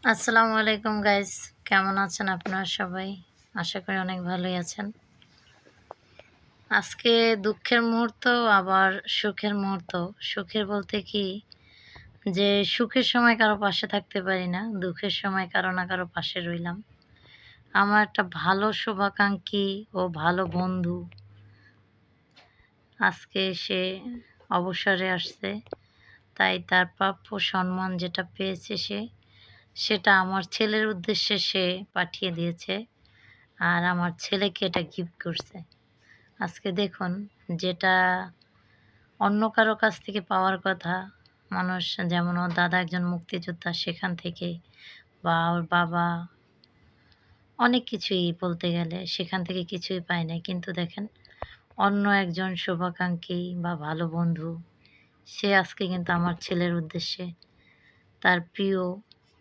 আসসালামু আলাইকুম গাইস। কেমন আছেন আপনারা সবাই? আশা করি অনেক ভালোই আছেন। আজকে দুঃখের মুহূর্ত আবার সুখের মুহূর্ত। সুখের বলতে কি যে সুখের সময় কারো পাশে থাকতে পারি না, দুঃখের সময় কারো না কারো পাশে রইলাম। আমার একটা ভালো শুভাকাঙ্ক্ষী ও ভালো বন্ধু আজকে সে অবসরে আসছে। তাই তার প্রাপ্য সম্মান যেটা পেয়েছে সেটা আমার ছেলের উদ্দেশ্যে সে পাঠিয়ে দিয়েছে। আর আমার ছেলেকে এটা গিফট করছে। আজকে দেখুন যেটা অন্য কারো কাছ থেকে পাওয়ার কথা, মানুষ যেমন ওর দাদা একজন মুক্তিযোদ্ধা সেখান থেকে বা ওর বাবা অনেক কিছুই বলতে গেলে সেখান থেকে কিছুই পায় নাই। কিন্তু দেখেন অন্য একজন শুভাকাঙ্ক্ষী বা ভালো বন্ধু সে আজকে কিন্তু আমার ছেলের উদ্দেশ্যে তার প্রিয়